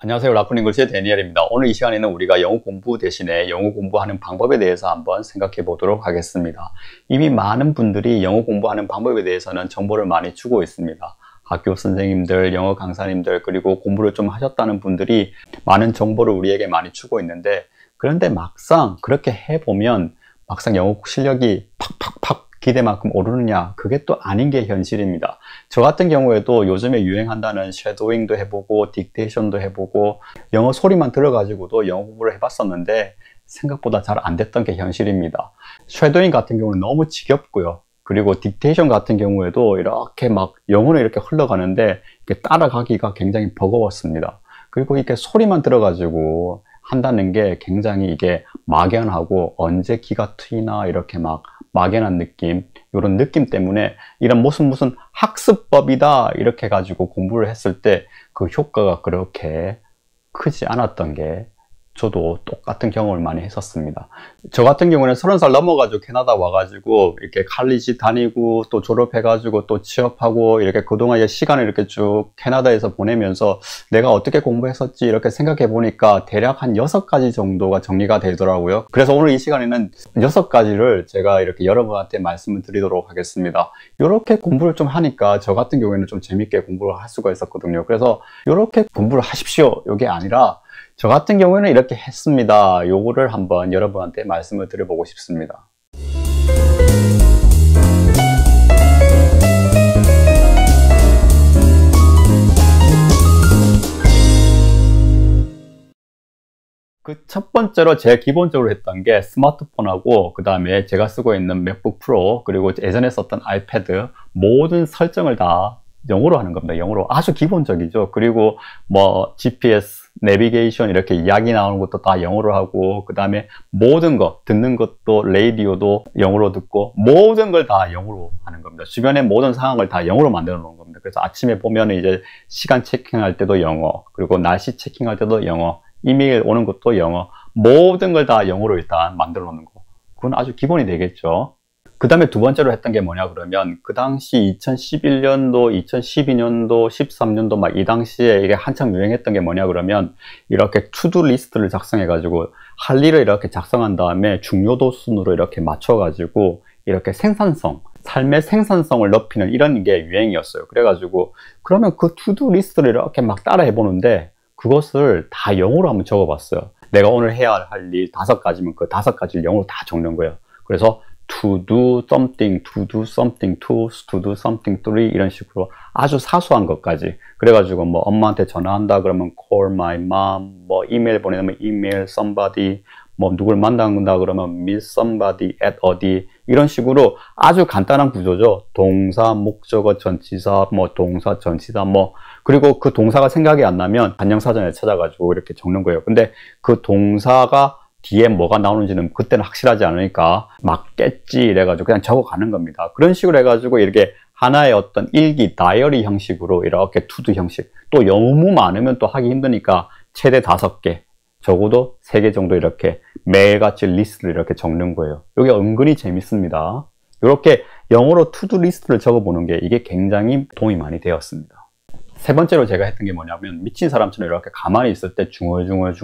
안녕하세요. 라프닝글스의 데니엘입니다. 오늘 이 시간에는 우리가 영어 공부 대신에 영어 공부하는 방법에 대해서 한번 생각해 보도록 하겠습니다. 이미 많은 분들이 영어 공부하는 방법에 대해서는 정보를 많이 주고 있습니다. 학교 선생님들, 영어 강사님들, 그리고 공부를 좀 하셨다는 분들이 많은 정보를 우리에게 많이 주고 있는데, 그런데 막상 그렇게 해보면 막상 영어 실력이 팍팍팍 기대만큼 오르느냐, 그게 또 아닌 게 현실입니다. 저 같은 경우에도 요즘에 유행한다는 쉐도잉도 해보고 딕테이션도 해보고 영어 소리만 들어가지고도 영어 공부를 해봤었는데 생각보다 잘 안 됐던 게 현실입니다. 쉐도잉 같은 경우는 너무 지겹고요. 그리고 딕테이션 같은 경우에도 이렇게 막 영어는 이렇게 흘러가는데 이렇게 따라가기가 굉장히 버거웠습니다. 그리고 이렇게 소리만 들어가지고 한다는 게 굉장히 이게 막연하고 언제 기가 트이나 이렇게 막 막연한 느낌, 이런 느낌 때문에 이런 무슨 학습법이다 이렇게 가지고 공부를 했을 때 그 효과가 그렇게 크지 않았던 게 저도 똑같은 경험을 많이 했었습니다. 저 같은 경우는 30살 넘어가지고 캐나다 와가지고 이렇게 칼리지 다니고 또 졸업해가지고 또 취업하고 이렇게 그동안 이제 시간을 이렇게 쭉 캐나다에서 보내면서 내가 어떻게 공부했었지 이렇게 생각해 보니까 대략 한 6가지 정도가 정리가 되더라고요. 그래서 오늘 이 시간에는 6가지를 제가 이렇게 여러분한테 말씀을 드리도록 하겠습니다. 이렇게 공부를 좀 하니까 저 같은 경우에는 좀 재밌게 공부를 할 수가 있었거든요. 그래서 이렇게 공부를 하십시오, 이게 아니라 저 같은 경우에는 이렇게 했습니다. 요거를 한번 여러분한테 말씀을 드려보고 싶습니다. 그 첫 번째로 제일 기본적으로 했던 게 스마트폰하고 그 다음에 제가 쓰고 있는 맥북 프로 그리고 예전에 썼던 아이패드 모든 설정을 다 영어로 하는 겁니다. 영어로. 아주 기본적이죠. 그리고 뭐 GPS, 내비게이션 이렇게 이야기 나오는 것도 다 영어로 하고 그 다음에 모든 거 듣는 것도 라디오도 영어로 듣고 모든 걸 다 영어로 하는 겁니다. 주변의 모든 상황을 다 영어로 만들어 놓은 겁니다. 그래서 아침에 보면 이제 시간 체킹할 때도 영어, 그리고 날씨 체킹할 때도 영어, 이메일 오는 것도 영어, 모든 걸 다 영어로 일단 만들어 놓는 거. 그건 아주 기본이 되겠죠. 그 다음에 두 번째로 했던 게 뭐냐 그러면 그 당시 2011년도, 2012년도, 13년도 막 이 당시에 이게 한창 유행했던 게 뭐냐 그러면 이렇게 투두 리스트를 작성해 가지고 할 일을 이렇게 작성한 다음에 중요도 순으로 이렇게 맞춰 가지고 이렇게 생산성, 삶의 생산성을 높이는 이런 게 유행이었어요. 그래 가지고 그러면 그 투두 리스트를 이렇게 막 따라 해보는데 그것을 다 영어로 한번 적어 봤어요. 내가 오늘 해야 할 일 5가지면 그 5가지를 영어로 다 적는 거예요. 그래서 to do something, to do something, to do something, three 이런 식으로 아주 사소한 것까지. 그래가지고 뭐 엄마한테 전화한다 그러면 call my mom, 뭐 이메일 보내면 email somebody, 뭐 누굴 만난다 그러면 meet somebody at 어디 이런 식으로 아주 간단한 구조죠. 동사, 목적어, 전치사, 뭐 동사, 전치사 뭐 그리고 그 동사가 생각이 안 나면 반영사전에 찾아가지고 이렇게 적는 거예요. 근데 그 동사가 뒤에 뭐가 나오는지는 그때는 확실하지 않으니까 맞겠지 이래가지고 그냥 적어가는 겁니다. 그런 식으로 해가지고 이렇게 하나의 어떤 일기, 다이어리 형식으로 이렇게 투두 형식, 또 너무 많으면 또 하기 힘드니까 최대 5개, 적어도 3개 정도 이렇게 매일같이 리스트를 이렇게 적는 거예요. 이게 은근히 재밌습니다. 이렇게 영어로 투두 리스트를 적어보는 게 이게 굉장히 도움이 많이 되었습니다. 세 번째로 제가 했던 게 뭐냐면 미친 사람처럼 이렇게 가만히 있을 때 중얼중얼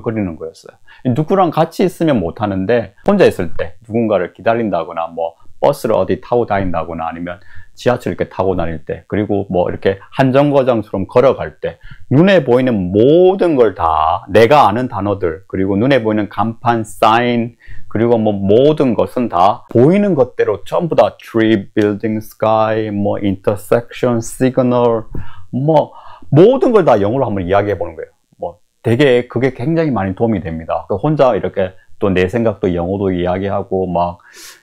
거리는 거였어요. 누구랑 같이 있으면 못하는데 혼자 있을 때 누군가를 기다린다거나 뭐 버스를 어디 타고 다닌다거나 아니면 지하철 이렇게 타고 다닐 때 그리고 뭐 이렇게 한정거장처럼 걸어갈 때 눈에 보이는 모든 걸 다 내가 아는 단어들 그리고 눈에 보이는 간판, 사인 그리고 뭐 모든 것은 다 보이는 것대로 전부 다 tree, building, sky, 뭐 intersection, signal 뭐 모든 걸 다 영어로 한번 이야기해 보는 거예요. 뭐 되게 그게 굉장히 많이 도움이 됩니다. 혼자 이렇게 또 내 생각도 영어로 이야기하고 막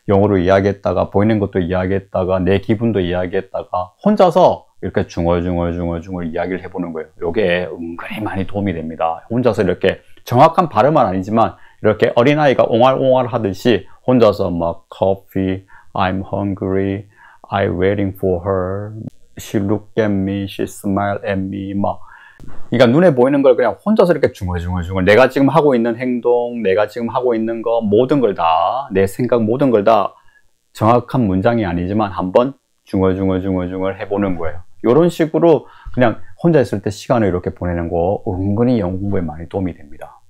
영어로 이야기했다가 보이는 것도 이야기했다가 내 기분도 이야기했다가 혼자서 이렇게 중얼중얼 이야기를 해보는 거예요. 이게 은근히 많이 도움이 됩니다. 혼자서 이렇게 정확한 발음은 아니지만 이렇게 어린아이가 옹알옹알 하듯이 혼자서 막 coffee, I'm hungry, I'm waiting for her, she looked at me, she smiled at me 막 그러니까 눈에 보이는 걸 그냥 혼자서 이렇게 중얼중얼 내가 지금 하고 있는 행동, 내가 지금 하고 있는 거 모든 걸 다 내 생각 모든 걸 다 정확한 문장이 아니지만 한번 중얼중얼 해보는 거예요. 이런 식으로 그냥 혼자 있을 때 시간을 이렇게 보내는 거 은근히 영어 공부에 많이 도움이 됩니다.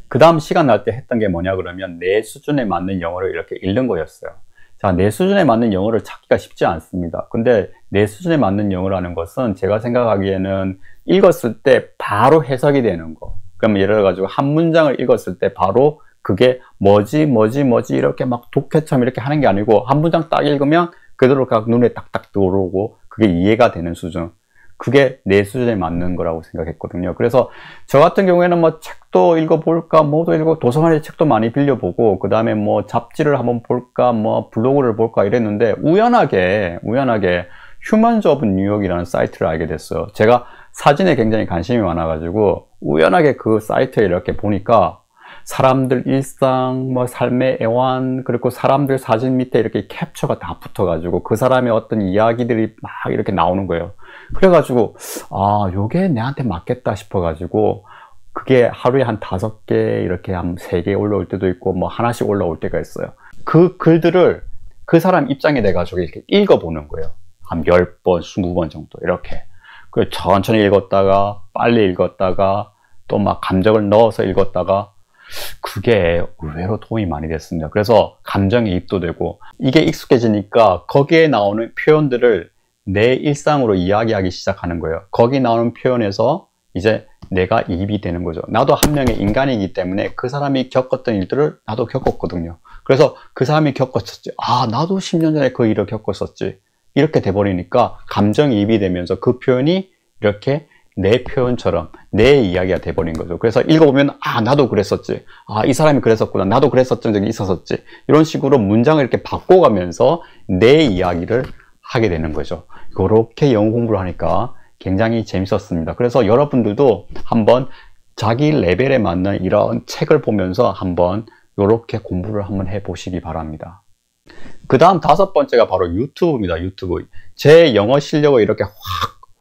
그 다음 시간 날 때 했던 게 뭐냐 그러면 내 수준에 맞는 영어를 이렇게 읽는 거였어요. 자, 내 수준에 맞는 영어를 찾기가 쉽지 않습니다. 근데 내 수준에 맞는 영어라는 것은 제가 생각하기에는 읽었을 때 바로 해석이 되는 거. 그러면 예를 들어가지고 한 문장을 읽었을 때 바로 그게 뭐지 이렇게 막 독해처럼 이렇게 하는 게 아니고 한 문장 딱 읽으면 그대로 각 눈에 딱딱 들어오고 그게 이해가 되는 수준. 그게 내 수준에 맞는 거라고 생각했거든요. 그래서 저 같은 경우에는 뭐 책도 읽어볼까, 뭐도 읽고, 도서관에서 책도 많이 빌려보고, 그 다음에 뭐 잡지를 한번 볼까, 뭐 블로그를 볼까 이랬는데, 우연하게 휴먼즈 오브 뉴욕이라는 사이트를 알게 됐어요. 제가 사진에 굉장히 관심이 많아가지고, 우연하게 그 사이트에 이렇게 보니까, 사람들 일상, 뭐 삶의 애환, 그리고 사람들 사진 밑에 이렇게 캡처가 다 붙어가지고 그 사람의 어떤 이야기들이 막 이렇게 나오는 거예요. 그래가지고 아, 요게 내한테 맞겠다 싶어가지고 그게 하루에 한 5개 이렇게 한 3개 올라올 때도 있고 뭐 하나씩 올라올 때가 있어요. 그 글들을 그 사람 입장이 돼가지고 이렇게 읽어보는 거예요. 한 10번, 20번 정도 이렇게. 그 천천히 읽었다가 빨리 읽었다가 또 막 감정을 넣어서 읽었다가 그게 의외로 도움이 많이 됐습니다. 그래서 감정에 입도 되고 이게 익숙해지니까 거기에 나오는 표현들을 내 일상으로 이야기하기 시작하는 거예요. 거기 나오는 표현에서 이제 내가 이입이 되는 거죠. 나도 한 명의 인간이기 때문에 그 사람이 겪었던 일들을 나도 겪었거든요. 그래서 그 사람이 겪었었지. 아, 나도 10년 전에 그 일을 겪었었지. 이렇게 돼버리니까 감정이입이 되면서 그 표현이 이렇게 내 표현처럼 내 이야기가 돼버린 거죠. 그래서 읽어보면 아, 나도 그랬었지. 아, 이 사람이 그랬었구나. 나도 그랬었던 적이 있었었지. 이런 식으로 문장을 이렇게 바꿔가면서 내 이야기를 하게 되는 거죠. 그렇게 영어 공부를 하니까 굉장히 재밌었습니다. 그래서 여러분들도 한번 자기 레벨에 맞는 이런 책을 보면서 한번 이렇게 공부를 한번 해보시기 바랍니다. 그 다음 5번째가 바로 유튜브입니다. 유튜브. 제 영어 실력을 이렇게 확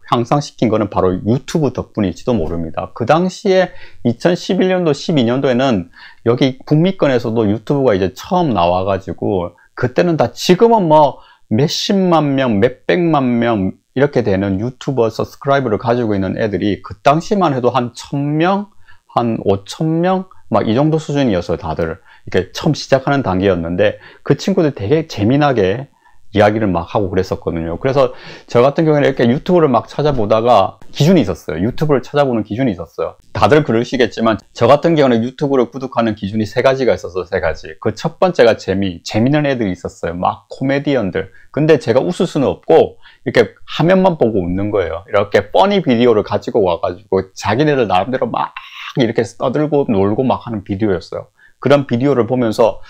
향상시킨 거는 바로 유튜브 덕분일지도 모릅니다. 그 당시에 2011년도, 12년도에는 여기 북미권에서도 유튜브가 이제 처음 나와가지고 그때는 다 지금은 뭐 몇십만 명, 몇백만 명 이렇게 되는 유튜버 서브스크라이버를 가지고 있는 애들이 그 당시만 해도 한 1000명, 한 5000명 막 이 정도 수준이었어요. 다들 이렇게 처음 시작하는 단계였는데 그 친구들 되게 재미나게 이야기를 막 하고 그랬었거든요. 그래서 저 같은 경우에는 이렇게 유튜브를 막 찾아보다가 기준이 있었어요. 유튜브를 찾아보는 기준이 있었어요. 다들 그러시겠지만 저 같은 경우는 유튜브를 구독하는 기준이 3가지가 있었어요. 3가지. 그 첫 번째가 재미있는 애들이 있었어요. 막 코미디언들. 근데 제가 웃을 수는 없고 이렇게 화면만 보고 웃는 거예요. 이렇게 뻔히 비디오를 가지고 와가지고 자기네들 나름대로 막 이렇게 떠들고 놀고 막 하는 비디오였어요. 그런 비디오를 보면서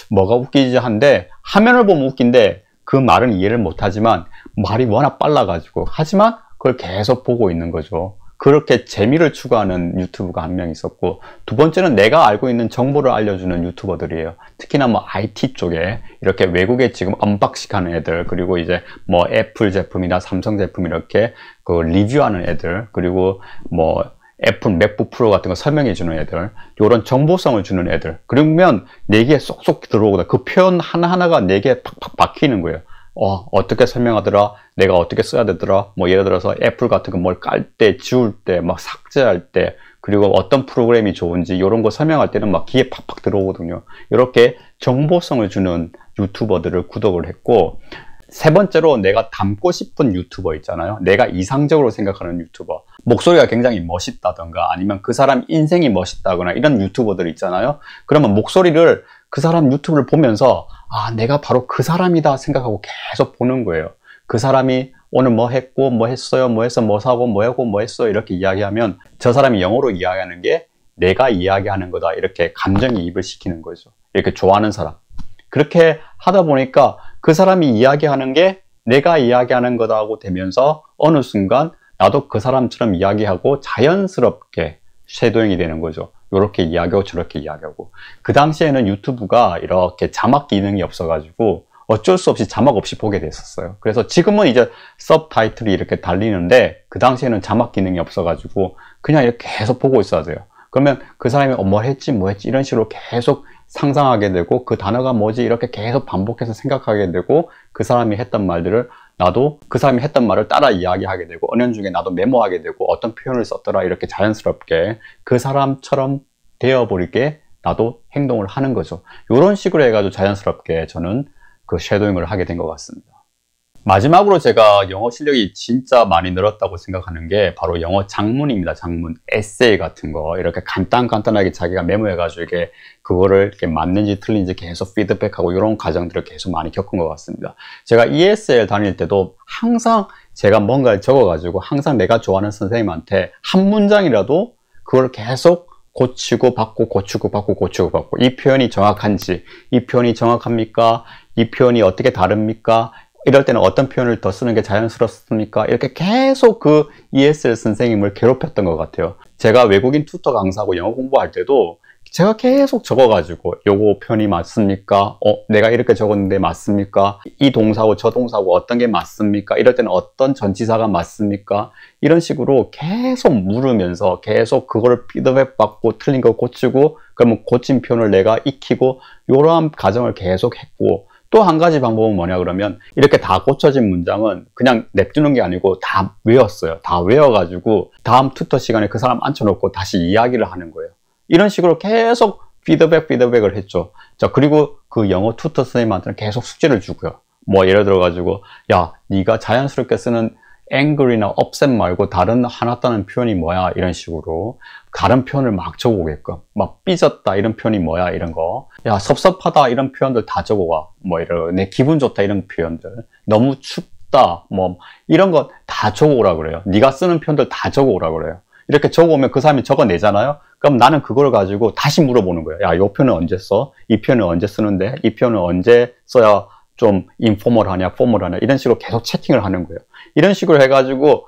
뭐가 웃기지 한데 화면을 보면 웃긴데 그 말은 이해를 못하지만 말이 워낙 빨라가지고 하지만 그걸 계속 보고 있는 거죠. 그렇게 재미를 추구하는 유튜브가 한 명 있었고 두 번째는 내가 알고 있는 정보를 알려주는 유튜버들이에요. 특히나 뭐 IT 쪽에 이렇게 외국에 지금 언박싱하는 애들 그리고 이제 뭐 애플 제품이나 삼성 제품 이렇게 그 리뷰하는 애들 그리고 뭐 애플 맥북 프로 같은 거 설명해 주는 애들 이런 정보성을 주는 애들 그러면 내기에 쏙쏙 들어오거든. 그 표현 하나하나가 내기에 팍팍 박히는 거예요. 어떻게 설명하더라, 내가 어떻게 써야 되더라, 뭐 예를 들어서 애플 같은 거 뭘 깔 때, 지울 때, 막 삭제할 때 그리고 어떤 프로그램이 좋은지 이런 거 설명할 때는 막 귀에 팍팍 들어오거든요. 이렇게 정보성을 주는 유튜버들을 구독을 했고 세 번째로 내가 닮고 싶은 유튜버 있잖아요. 내가 이상적으로 생각하는 유튜버. 목소리가 굉장히 멋있다던가 아니면 그 사람 인생이 멋있다거나 이런 유튜버들 있잖아요. 그러면 목소리를 그 사람 유튜브를 보면서 아, 내가 바로 그 사람이다 생각하고 계속 보는 거예요. 그 사람이 오늘 뭐 했고 뭐 했어요 뭐 했어 뭐 사고 뭐 하고 뭐 했어 이렇게 이야기하면 저 사람이 영어로 이야기하는 게 내가 이야기하는 거다 이렇게 감정이입을 시키는 거죠. 이렇게 좋아하는 사람. 그렇게 하다 보니까 그 사람이 이야기하는 게 내가 이야기하는 거다고 되면서 어느 순간 나도 그 사람처럼 이야기하고 자연스럽게 쉐도잉이 되는 거죠. 이렇게 이야기하고 저렇게 이야기하고. 그 당시에는 유튜브가 이렇게 자막 기능이 없어가지고 어쩔 수 없이 자막 없이 보게 됐었어요. 그래서 지금은 이제 서브타이틀이 이렇게 달리는데 그 당시에는 자막 기능이 없어가지고 그냥 이렇게 계속 보고 있어야 돼요. 그러면 그 사람이 뭐 했지 이런 식으로 계속 상상하게 되고 그 단어가 뭐지 이렇게 계속 반복해서 생각하게 되고 그 사람이 했던 말들을 나도 그 사람이 했던 말을 따라 이야기하게 되고 은연중에 나도 메모하게 되고 어떤 표현을 썼더라 이렇게 자연스럽게 그 사람처럼 되어버리게 나도 행동을 하는 거죠. 이런 식으로 해가지고 자연스럽게 저는 그 쉐도잉을 하게 된 것 같습니다. 마지막으로 제가 영어 실력이 진짜 많이 늘었다고 생각하는 게 바로 영어 장문입니다. 장문, 에세이 같은 거 이렇게 간단하게 자기가 메모해가지고 이게 그거를 이렇게 맞는지 틀린지 계속 피드백하고 이런 과정들을 계속 많이 겪은 것 같습니다. 제가 ESL 다닐 때도 항상 제가 뭔가를 적어가지고 항상 내가 좋아하는 선생님한테 한 문장이라도 그걸 계속 고치고 받고 고치고 받고 고치고 받고 이 표현이 정확한지, 이 표현이 정확합니까? 이 표현이 어떻게 다릅니까? 이럴 때는 어떤 표현을 더 쓰는 게 자연스럽습니까? 이렇게 계속 그 ESL 선생님을 괴롭혔던 것 같아요. 제가 외국인 튜터 강사하고 영어 공부할 때도 제가 계속 적어가지고 요거 표현이 맞습니까? 내가 이렇게 적었는데 맞습니까? 이 동사하고 저 동사하고 어떤 게 맞습니까? 이럴 때는 어떤 전치사가 맞습니까? 이런 식으로 계속 물으면서 계속 그걸 피드백 받고 틀린 거 고치고 그러면 고친 표현을 내가 익히고 이러한 과정을 계속 했고 또 한 가지 방법은 뭐냐 그러면 이렇게 다 고쳐진 문장은 그냥 냅두는 게 아니고 다 외웠어요. 다 외워가지고 다음 튜터 시간에 그 사람 앉혀놓고 다시 이야기를 하는 거예요. 이런 식으로 계속 피드백을 했죠. 자, 그리고 그 영어 튜터 선생님한테는 계속 숙제를 주고요. 뭐 예를 들어 가지고 야, 네가 자연스럽게 쓰는 angry나 upset 말고 다른 화났다는 표현이 뭐야 이런 식으로 다른 표현을 막 적어오게끔 막 삐졌다 이런 표현이 뭐야 이런 거 야 섭섭하다 이런 표현들 다 적어와 뭐 이런 내 기분 좋다 이런 표현들 너무 춥다 뭐 이런 거 다 적어오라 그래요. 네가 쓰는 표현들 다 적어오라 그래요. 이렇게 적어오면 그 사람이 적어내잖아요. 그럼 나는 그걸 가지고 다시 물어보는 거예요. 야, 이 표현은 언제 써? 이 표현은 언제 쓰는데? 이 표현은 언제 써야 좀 인포멀하냐, 포멀하냐 이런 식으로 계속 채팅을 하는 거예요. 이런 식으로 해가지고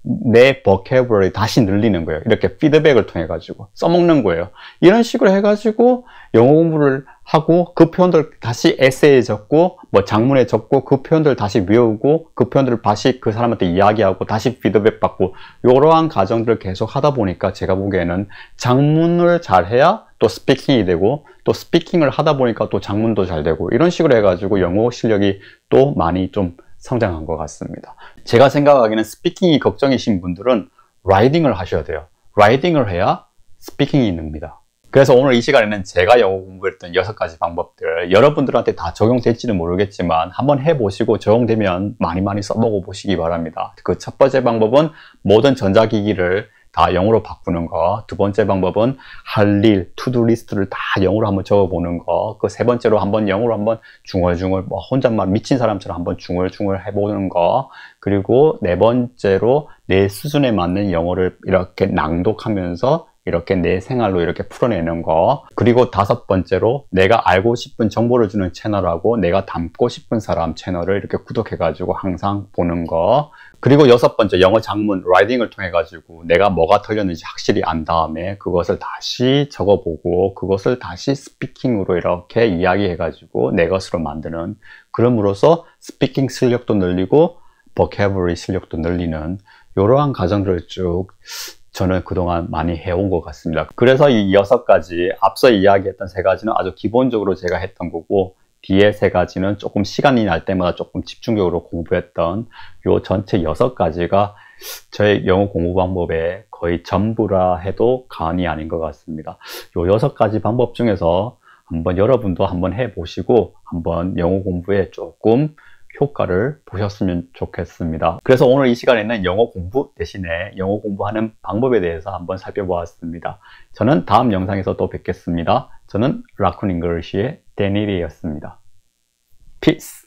내 vocabulary 다시 늘리는 거예요. 이렇게 피드백을 통해 가지고 써먹는 거예요. 이런 식으로 해가지고 영어 공부를 하고 그 표현들 다시 에세이에 적고 뭐 장문에 적고 그 표현들 다시 외우고 그 표현들을 다시 그 사람한테 이야기하고 다시 피드백 받고 이러한 과정들을 계속 하다 보니까 제가 보기에는 장문을 잘해야 또 스피킹이 되고 또 스피킹을 하다 보니까 또 장문도 잘 되고 이런 식으로 해가지고 영어 실력이 또 많이 좀 성장한 것 같습니다. 제가 생각하기에는 스피킹이 걱정이신 분들은 라이딩을 하셔야 돼요. 라이딩을 해야 스피킹이 늡니다. 그래서 오늘 이 시간에는 제가 영어 공부했던 6가지 방법들 여러분들한테 다 적용될지는 모르겠지만 한번 해보시고 적용되면 많이 써보고 보시기 바랍니다. 그 첫 번째 방법은 모든 전자기기를 다 영어로 바꾸는 거. 두 번째 방법은 할 일, 투두 리스트를 다 영어로 한번 적어보는 거. 그 세 번째로 한번 영어로 한번 중얼중얼 뭐 혼잣말 미친 사람처럼 한번 중얼중얼 해보는 거. 그리고 네 번째로 내 수준에 맞는 영어를 이렇게 낭독하면서 이렇게 내 생활로 이렇게 풀어내는 거. 그리고 다섯 번째로 내가 알고 싶은 정보를 주는 채널하고 내가 닮고 싶은 사람 채널을 이렇게 구독해가지고 항상 보는 거. 그리고 여섯 번째 영어 장문 라이딩을 통해 가지고 내가 뭐가 틀렸는지 확실히 안 다음에 그것을 다시 적어보고 그것을 다시 스피킹으로 이렇게 이야기해 가지고 내 것으로 만드는 그럼으로써 스피킹 실력도 늘리고 vocabulary 실력도 늘리는 이러한 과정들을 쭉 저는 그동안 많이 해온 것 같습니다. 그래서 이 6가지 앞서 이야기했던 3가지는 아주 기본적으로 제가 했던 거고 뒤에 3가지는 조금 시간이 날 때마다 조금 집중적으로 공부했던 요 전체 6가지가 저의 영어 공부 방법의 거의 전부라 해도 과언이 아닌 것 같습니다. 요 6가지 방법 중에서 한번 여러분도 한번 해보시고 한번 영어 공부에 조금 효과를 보셨으면 좋겠습니다. 그래서 오늘 이 시간에는 영어 공부 대신에 영어 공부하는 방법에 대해서 한번 살펴보았습니다. 저는 다음 영상에서 또 뵙겠습니다. 저는 라쿤 잉글리시의 데니리였습니다. Peace.